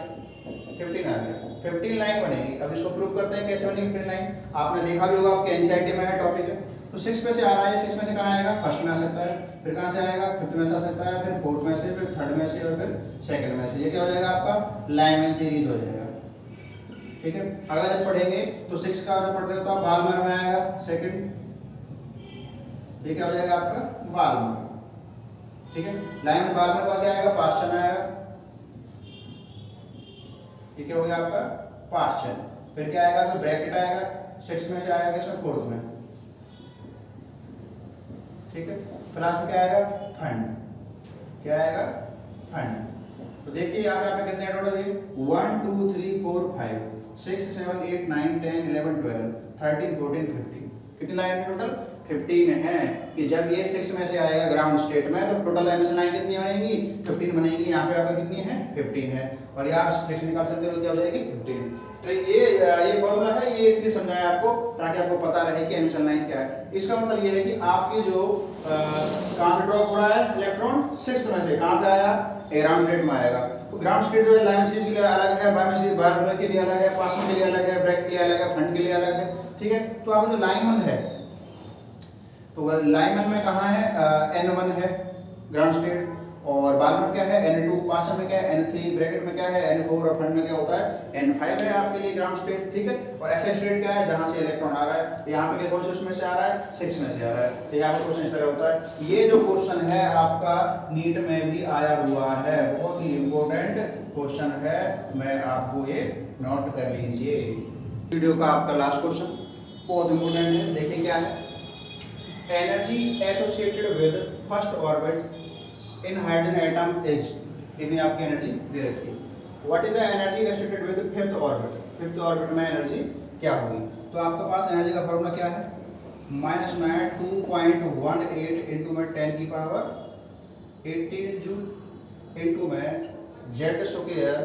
Speaker 1: 15 आ गया। 15 लाइन बनेगी। अब इसको प्रूव करते हैं कैसे बनेगी 15 लाइन। आपने देखा भी होगा आपके एनसीईआरटी में है टॉपिक है। तो 6 में से आ रहा है, 6 में से कहाँ आएगा फर्स्ट में आ सकता है, फिर कहाँ से आएगा फिफ्थ में से आ सकता है, फिर फोर्थ में से, फिर थर्ड में से और फिर सेकंड में से। ये क्या हो जाएगा आपका लाइनमैन सीरीज हो जाएगा, ठीक है। अगला जब पढ़ेंगे तो 6 का जो पढ़ रहे हो तो आप बालमर में आएगा सेकंड, ये क्या हो जाएगा आपका बालमर, ठीक है। लाइन बालमर का क्या आएगा पास्चन आएगा, ठीक है, हो गया आपका पास्ट टेंस। फिर क्या आएगा, तो ब्रैकेट आएगा, 6 में से आएगा किसमें, 4th में, ठीक है। क्लास में क्या आएगा, फंड, क्या आएगा, फंड। तो देखिए यहाँ पे कितने टोटल है, 1 2 3 4 5 6 7 8 9 10 11 12 13 14 15, कितनी लाइन है टोटल, 15 है। कि जब ये 6 में से आएगा ग्राउंड स्टेट में तो टोटल लाइन से लाइन कितनी बनेगी, 15 बनेगी। यहाँ पे आपका कितनी है, 15 है। और यहाँ आप फ्रैक्शन निकाल सकते हो, क्या हो जाएगी, 15। तो ये फॉर्मूला है, ये इसलिए समझाया आपको ताकि आपको पता रहे कि एमिशन लाइन क्या है। इसका मतलब ये है कि आपकी जो कहाँ से ड्रॉप हो रहा है इलेक्ट्रॉन, 6 में से कहाँ पे आया, ग्राउंड स्टेट में आएगा। तो ग्राउंड स्टेट जो है लाइन के लिए अलग है, बायोमेट्रिक बार के लिए अलग है, पासिंग के लिए अलग है, ब्रेक के लिए अलग है, फंड के लिए अलग है, ठीक है। तो आपका जो लाइन 1 है, तो लाइन 1 में कहाँ है, N1 है ग्राउंड स्टेट, और बार में क्या है, N2, पासिंग में क्या है, N3, ब्रैकेट में क्या है, N4, और फंड में क्या होता है, N5 है आपके लिए ग्राउंड स्टेट, ठीक है। और ऐसा स्टेट क्या है, जहां से इलेक्ट्रॉन आ रहा है, यहाँ पे कौन से उसमें से आ रहा है, 6 में से आ रहा है। तो यहाँ पे क्वेश्चन इस तरह होता है। ये जो क्वेश्चन है आपका नीट में भी आया हुआ है, बहुत ही इंपॉर्टेंट क्वेश्चन है, मैं आपको ये नोट कर लीजिए। वीडियो का आपका लास्ट क्वेश्चन बहुत इंपॉर्टेंट है, देखिए क्या है, energy associated with first orbit in hydrogen atom is, इतनी आपकी एनर्जी दे रखी है। What is the energy associated with fifth orbit, fifth orbit में एनर्जी क्या होगी। तो आपके पास एनर्जी का फॉर्मूला क्या है, माइनस में 2.18 इंटू में 10 की पावर 18 जूल इंटू में Z square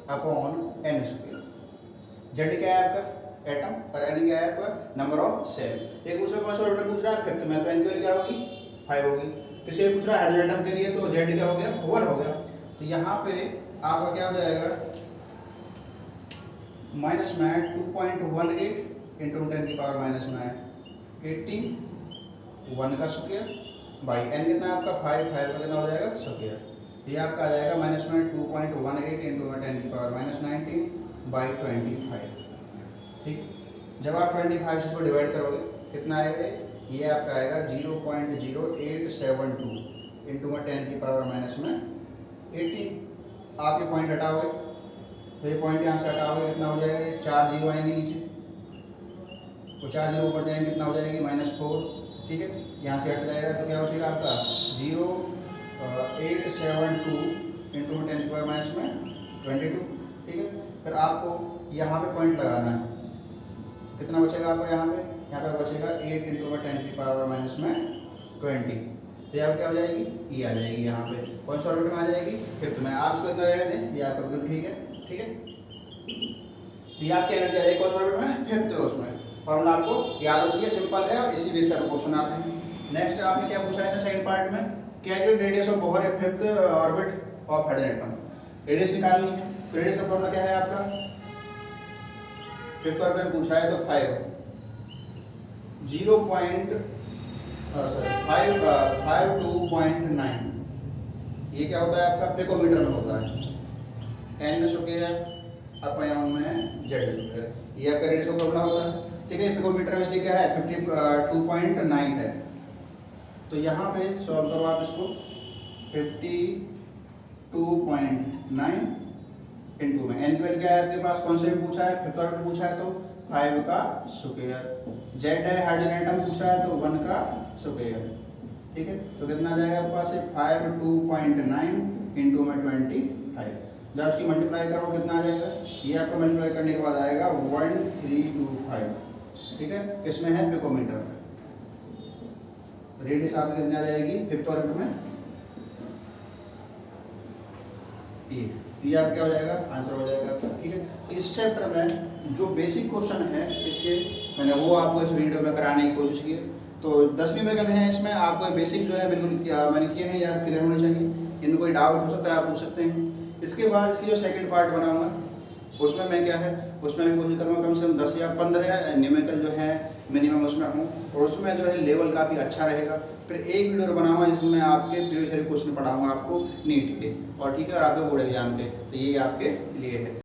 Speaker 1: upon n square. Z क्या है आपका एटम, और एन क्या है आपका नंबर ऑफ सेल। एक दूसरे कौन सा ऑर्बिटल पूछ रहा है, फिफ्थ में, तो एन की वैल्यू क्या होगी, 5 होगी। किसी पूछ रहा है हाइड्रोजन एटम के लिए, तो जेड क्या हो गया, 1 हो गया। तो यहाँ पे आपका क्या हो जाएगा, माइनस में 2.18 इंटू 10 की पावर माइनस में 18 1 का स्क्वायर बाई एन कितना है आपका 5 का कितना हो जाएगा स्क्वायर। ये आपका आ जाएगा माइनस में 2.18 इंटू 10 की पावर माइनस 19 बाई 25, ठीक। जब आप 25 से इसको डिवाइड करोगे कितना आएगा, ये आपका आएगा 0.0872 इंटू में 10 की पावर माइनस में 18। आप ये पॉइंट हटाओगे तो ये पॉइंट यहाँ से हटाओगे कितना हो जाएगा, 4 जीरो आएंगे नीचे, वो 4 जीरो ऊपर जाएंगे कितना हो जाएगी -4, ठीक है। यहाँ से हट जाएगा तो क्या हो जाएगा आपका 0.872 इंटू में 10 की पावर माइनस में 22, ठीक है। फिर आपको यहाँ पे पॉइंट लगाना है, कितना बचेगा आपको यहाँ पे बचेगा 8 इंटू में 10 की पावर माइनस में 20। तो यहाँ क्या हो जाएगी, ई आ जाएगी, यहाँ पे कौन सा ऑर्बिट में आ जाएगी, फिफ्थ में। आप इसको इतना रहने दें, ये आपका बिल्कुल ठीक है, ठीक है। तो ये आपकी एनर्जी आ जाएगी कौन सा ऑर्बिट में, फिफ्थ है उसमें। फॉर्मूला आपको याद हो चाहिए, सिंपल है और इसी बेस पर क्वेश्चन आते हैं। नेक्स्ट आपने क्या पूछा है सेकंड पार्ट में, calculate radius of Bohr fifth orbit of hydrogen atom. Radius निकालनी है, तो रेडियस का फॉर्मूला क्या है आपका, फिफ्थ ऑर्बिट पूछ रहा है तो 5 52.9, ये क्या होता है आपका पिकोमीटर में होता है, एन स्क्वायर अपॉन में जेड स्क्वायर, ये आपका रेडियस का फॉर्मूला होता है, ठीक है। पिकोमीटर में इसलिए क्या है 52.9 है। तो यहाँ पे सॉल्व करो आप इसको, 52.9 इंटू में एन की वैल्यू क्या है आपके पास, कौन से भी पूछा है, फिफ्थ ऑर्बिट पूछा है तो 5 का स्क्वायर, जेड है हाइड्रोजन एटम पूछा है तो 1 का स्क्वायर, ठीक है। तो कितना आ जाएगा आपके पास 52.9 इंटू में 25। जब उसकी मल्टीप्लाई करो कितना आ जाएगा, ये आपको मल्टीप्लाई करने के बाद आएगा 1325, ठीक है। किसमें है, पिकोमीटर में। रेडियस आपकी कितनी आ जाएगी फिफ्थ ऑर्बिट में, ये आप क्या हो जाएगा, आंसर हो जाएगा आपका, ठीक है। तो इस चैप्टर में जो बेसिक क्वेश्चन है इसके मैंने वो आपको इस वीडियो में कराने की कोशिश की है। तो 10वीं में करने हैं, इसमें आपको बेसिक जो है बिल्कुल मैंने किए हैं, ये आप क्लियर होने चाहिए। इनमें कोई डाउट हो सकता है आप पूछ सकते हैं। इसके बाद इसकी जो सेकंड पार्ट बनाऊंगा उसमें मैं क्या है, उसमें भी कोशिश करूँगा कम से कम 10 या 15 न्यूमेरिकल जो है मिनिमम उसमें हूँ, और उसमें जो है लेवल काफ़ी अच्छा रहेगा। फिर एक वीडियो बनाऊंगा जिसमें मैं आपके प्रीवियस ईयर क्वेश्चन पढ़ाऊंगा आपको नीट के, और ठीक है, और आपके बोर्ड एग्जाम के, तो ये आपके लिए है।